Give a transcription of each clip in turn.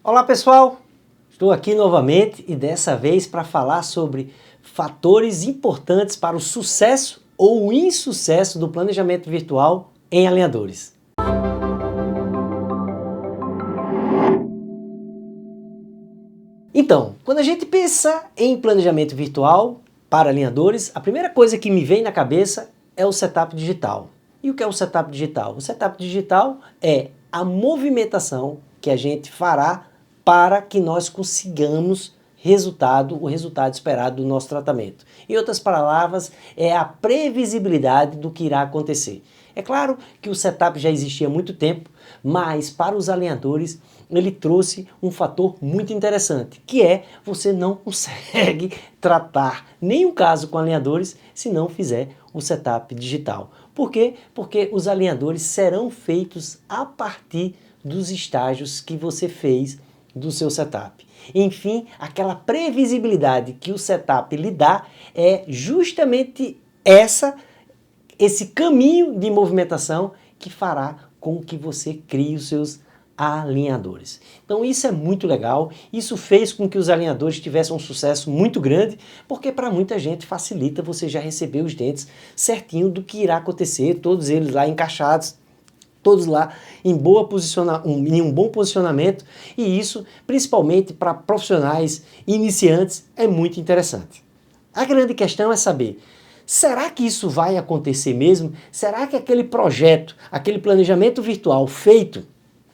Olá pessoal, estou aqui novamente e dessa vez para falar sobre fatores importantes para o sucesso ou o insucesso do planejamento virtual em alinhadores. Então, quando a gente pensa em planejamento virtual para alinhadores, a primeira coisa que me vem na cabeça é o setup digital. E o que é o setup digital? O setup digital é a movimentação que a gente fará para que nós consigamos o resultado esperado do nosso tratamento. Em outras palavras, é a previsibilidade do que irá acontecer. É claro que o setup já existia há muito tempo, mas para os alinhadores ele trouxe um fator muito interessante, que é você não consegue tratar nenhum caso com alinhadores se não fizer o setup digital. Por quê? Porque os alinhadores serão feitos a partir dos estágios que você fez do seu setup. Enfim, aquela previsibilidade que o setup lhe dá é justamente esse caminho de movimentação que fará com que você crie os seus alinhadores. Então isso é muito legal, isso fez com que os alinhadores tivessem um sucesso muito grande, porque para muita gente facilita você já receber os dentes certinho do que irá acontecer, todos eles lá encaixados, todos lá em um bom posicionamento, e isso, principalmente para profissionais iniciantes, é muito interessante. A grande questão é saber, será que isso vai acontecer mesmo? Será que aquele projeto, aquele planejamento virtual feito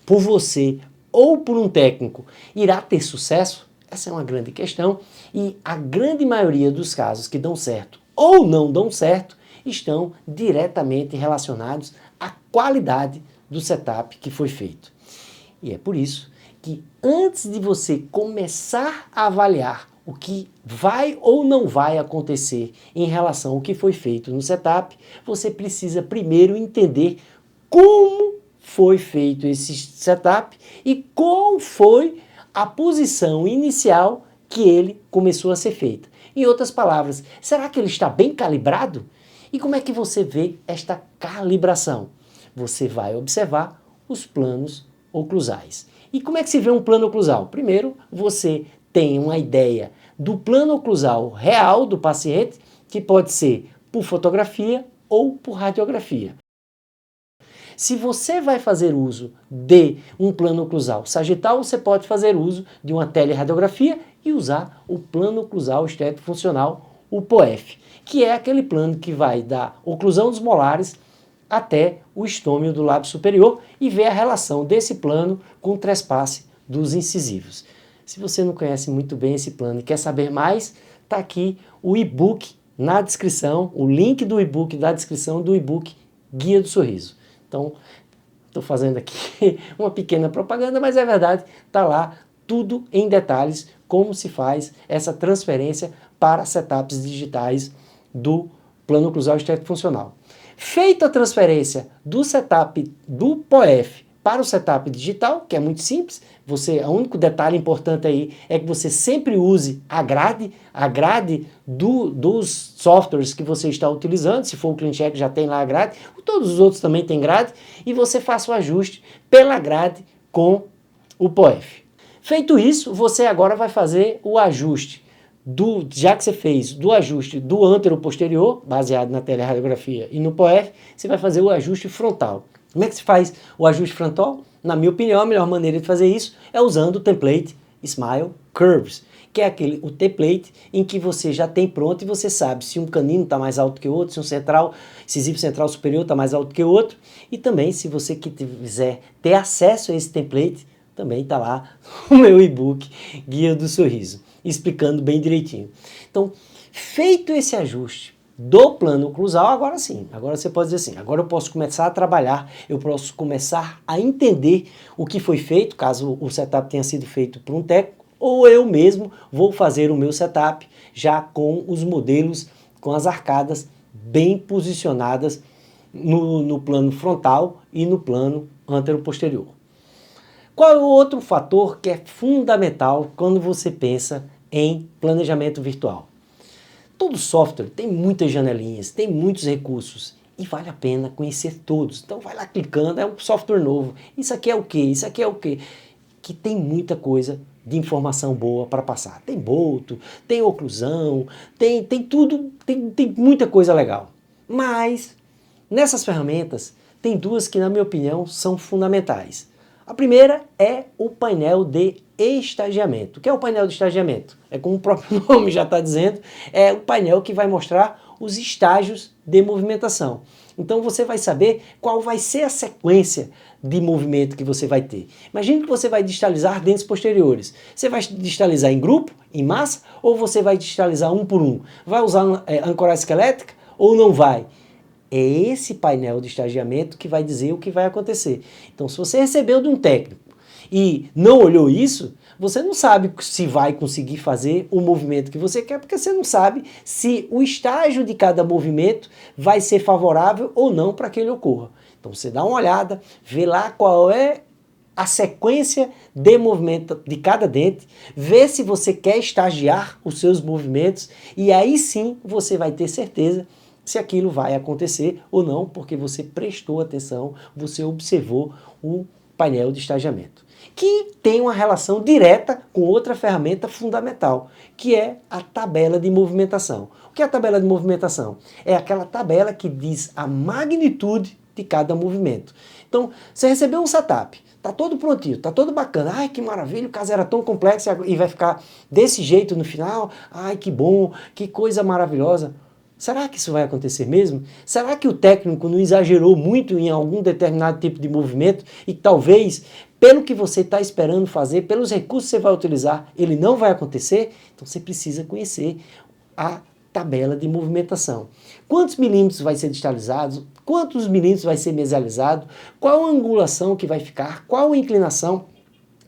por você ou por um técnico irá ter sucesso? Essa é uma grande questão, e a grande maioria dos casos que dão certo ou não dão certo estão diretamente relacionados à qualidade do setup que foi feito. E é por isso que antes de você começar a avaliar o que vai ou não vai acontecer em relação ao que foi feito no setup, você precisa primeiro entender como foi feito esse setup e qual foi a posição inicial que ele começou a ser feita. Em outras palavras, será que ele está bem calibrado? E como é que você vê esta calibração? Você vai observar os planos oclusais. E como é que se vê um plano oclusal? Primeiro, você tem uma ideia do plano oclusal real do paciente, que pode ser por fotografia ou por radiografia. Se você vai fazer uso de um plano oclusal sagital, você pode fazer uso de uma teleradiografia e usar o plano oclusal estético funcional, o POEF, que é aquele plano que vai da oclusão dos molares até o estômio do lábio superior e ver a relação desse plano com o trespasse dos incisivos. Se você não conhece muito bem esse plano e quer saber mais, está aqui o e-book na descrição, o link do e-book da descrição do e-book Guia do Sorriso. Então, estou fazendo aqui uma pequena propaganda, mas é verdade, está lá tudo em detalhes como se faz essa transferência para setups digitais do plano oclusal estético funcional. Feita a transferência do setup do POEF para o setup digital, que é muito simples, o único detalhe importante aí é que você sempre use a grade dos softwares que você está utilizando. Se for o CleanCheck já tem lá a grade, todos os outros também tem grade, e você faça o ajuste pela grade com o POEF. Feito isso, você agora vai fazer o ajuste já que você fez do ajuste do antero-posterior, baseado na teleradiografia e no POEF, você vai fazer o ajuste frontal. Como é que se faz o ajuste frontal? Na minha opinião, a melhor maneira de fazer isso é usando o template Smile Curves, que é o template em que você já tem pronto e você sabe se um canino está mais alto que o outro, se um incisivo central superior está mais alto que o outro, e também se você quiser ter acesso a esse template, também está lá o meu e-book Guia do Sorriso, explicando bem direitinho. Então, feito esse ajuste do plano oclusal, agora sim, agora você pode dizer assim, agora eu posso começar a trabalhar, eu posso começar a entender o que foi feito, caso o setup tenha sido feito por um técnico, ou eu mesmo vou fazer o meu setup já com os modelos, com as arcadas bem posicionadas no plano frontal e no plano antero-posterior. Qual é o outro fator que é fundamental quando você pensa em planejamento virtual? Todo software tem muitas janelinhas, tem muitos recursos e vale a pena conhecer todos. Então vai lá clicando, é um software novo. Isso aqui é o quê? Isso aqui é o quê? que tem muita coisa de informação boa para passar. Tem bolto, tem oclusão, tem tudo, tem muita coisa legal. Mas nessas ferramentas tem duas que, na minha opinião, são fundamentais. A primeira é o painel de estagiamento. O que é o painel de estagiamento? É como o próprio nome já está dizendo, é o painel que vai mostrar os estágios de movimentação. Então você vai saber qual vai ser a sequência de movimento que você vai ter. Imagine que você vai distalizar dentes posteriores. Você vai distalizar em grupo, em massa, ou você vai distalizar um por um? Vai usar ancoragem esquelética ou não vai? É esse painel de estagiamento que vai dizer o que vai acontecer. Então, se você recebeu de um técnico e não olhou isso, você não sabe se vai conseguir fazer o movimento que você quer, porque você não sabe se o estágio de cada movimento vai ser favorável ou não para que ele ocorra. Então, você dá uma olhada, vê lá qual é a sequência de movimento de cada dente, vê se você quer estagiar os seus movimentos e aí sim você vai ter certeza se aquilo vai acontecer ou não, porque você prestou atenção, você observou o painel de estagiamento, que tem uma relação direta com outra ferramenta fundamental, que é a tabela de movimentação. O que é a tabela de movimentação? É aquela tabela que diz a magnitude de cada movimento. Então, você recebeu um setup, tá todo prontinho, tá todo bacana, ai que maravilha, o caso era tão complexo e vai ficar desse jeito no final, ai que bom, que coisa maravilhosa. Será que isso vai acontecer mesmo? Será que o técnico não exagerou muito em algum determinado tipo de movimento e talvez, pelo que você está esperando fazer, pelos recursos que você vai utilizar, ele não vai acontecer? Então você precisa conhecer a tabela de movimentação. Quantos milímetros vai ser distalizado? Quantos milímetros vai ser mesializado? Qual a angulação que vai ficar? Qual a inclinação?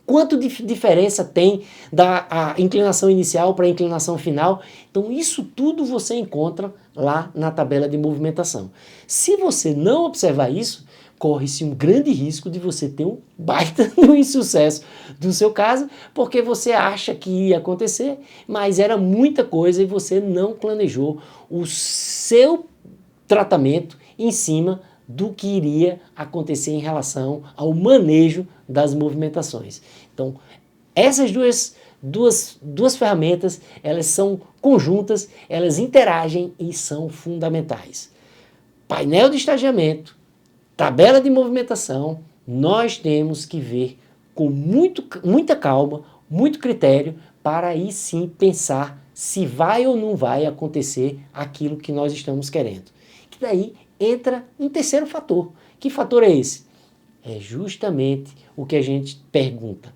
Quanto de diferença tem da inclinação inicial para a inclinação final? Então isso tudo você encontra lá na tabela de movimentação. Se você não observar isso, corre-se um grande risco de você ter um baita no insucesso do seu caso, porque você acha que ia acontecer, mas era muita coisa e você não planejou o seu tratamento em cima do que iria acontecer em relação ao manejo das movimentações. Então, essas duas ferramentas, elas são conjuntas, elas interagem e são fundamentais. Painel de estagiamento, tabela de movimentação, nós temos que ver com muita calma, muito critério, para aí sim pensar se vai ou não vai acontecer aquilo que nós estamos querendo. Que daí entra um terceiro fator. Que fator é esse? É justamente o que a gente pergunta.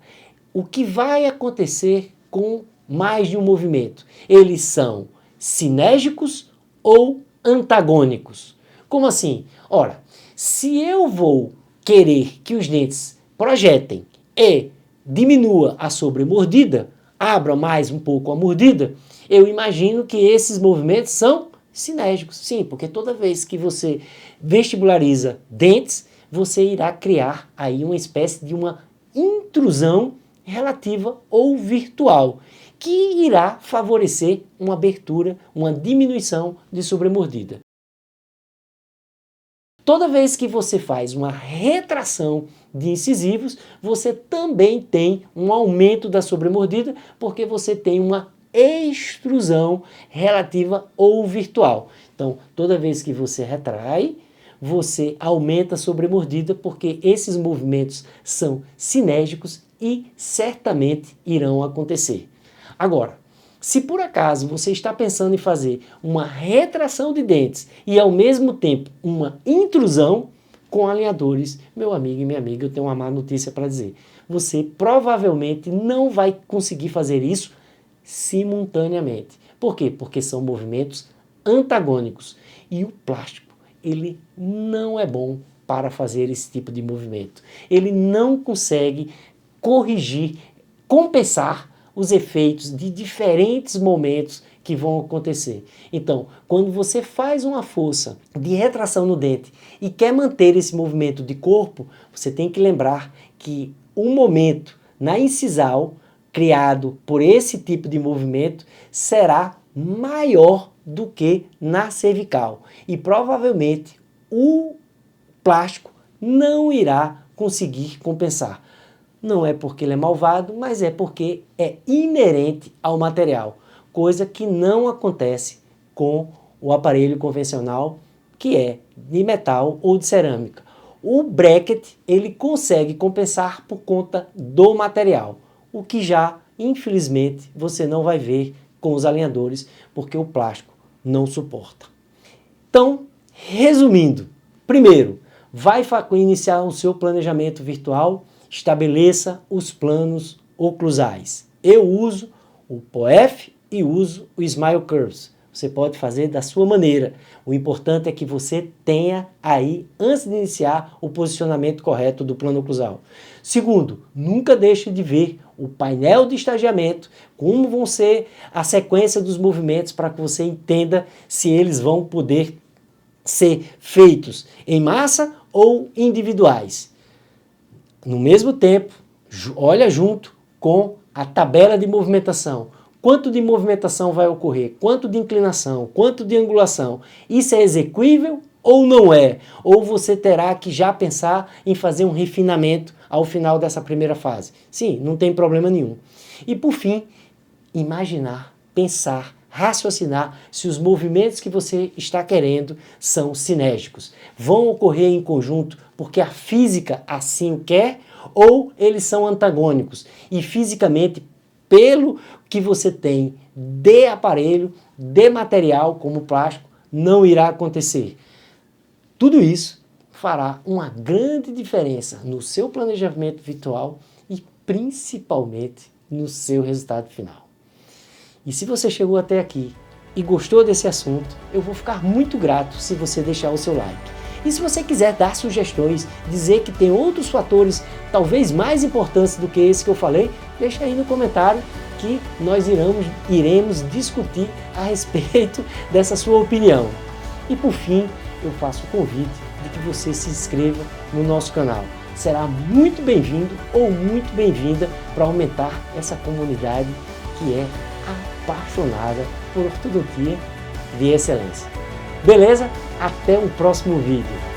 O que vai acontecer com mais de um movimento? Eles são sinérgicos ou antagônicos? Como assim? Ora, se eu vou querer que os dentes projetem e diminua a sobremordida, abra mais um pouco a mordida, eu imagino que esses movimentos são sinérgicos. Sim, porque toda vez que você vestibulariza dentes, você irá criar aí uma espécie de uma intrusão relativa ou virtual, que irá favorecer uma abertura, uma diminuição de sobremordida. Toda vez que você faz uma retração de incisivos, você também tem um aumento da sobremordida, porque você tem uma extrusão relativa ou virtual. Então, toda vez que você retrai, você aumenta a sobremordida, porque esses movimentos são sinérgicos e certamente irão acontecer. Agora, se por acaso você está pensando em fazer uma retração de dentes e ao mesmo tempo uma intrusão com alinhadores, meu amigo e minha amiga, eu tenho uma má notícia para dizer. Você provavelmente não vai conseguir fazer isso simultaneamente. Por quê? Porque são movimentos antagônicos e o plástico, ele não é bom para fazer esse tipo de movimento. Ele não consegue corrigir, compensar os efeitos de diferentes momentos que vão acontecer. Então, quando você faz uma força de retração no dente e quer manter esse movimento de corpo, você tem que lembrar que o momento na incisal criado por esse tipo de movimento será maior do que na cervical. E provavelmente o plástico não irá conseguir compensar. não é porque ele é malvado, mas é porque é inerente ao material, coisa que não acontece com o aparelho convencional, que é de metal ou de cerâmica. O bracket, ele consegue compensar por conta do material, o que já, infelizmente, você não vai ver com os alinhadores, porque o plástico não suporta. Então, resumindo, primeiro, vai iniciar o seu planejamento virtual, estabeleça os planos oclusais. Eu uso o POEF e uso o Smile Curves. Você pode fazer da sua maneira. O importante é que você tenha aí, antes de iniciar, o posicionamento correto do plano oclusal. Segundo, nunca deixe de ver o painel de estagiamento, como vão ser a sequência dos movimentos para que você entenda se eles vão poder ser feitos em massa ou individuais. No mesmo tempo, olha junto com a tabela de movimentação. Quanto de movimentação vai ocorrer? Quanto de inclinação? Quanto de angulação? Isso é execuível ou não é? Ou você terá que já pensar em fazer um refinamento ao final dessa primeira fase? Sim, não tem problema nenhum. E por fim, imaginar, pensar, raciocinar se os movimentos que você está querendo são sinérgicos. Vão ocorrer em conjunto porque a física assim o quer ou eles são antagônicos e fisicamente, pelo que você tem de aparelho, de material como plástico, não irá acontecer. Tudo isso fará uma grande diferença no seu planejamento virtual e principalmente no seu resultado final. E se você chegou até aqui e gostou desse assunto, eu vou ficar muito grato se você deixar o seu like. E se você quiser dar sugestões, dizer que tem outros fatores talvez mais importantes do que esse que eu falei, deixa aí no comentário que nós iremos discutir a respeito dessa sua opinião. E por fim, eu faço o convite de que você se inscreva no nosso canal. Será muito bem-vindo ou muito bem-vinda para aumentar essa comunidade que é apaixonada por ortodontia de excelência. Beleza? Até o próximo vídeo.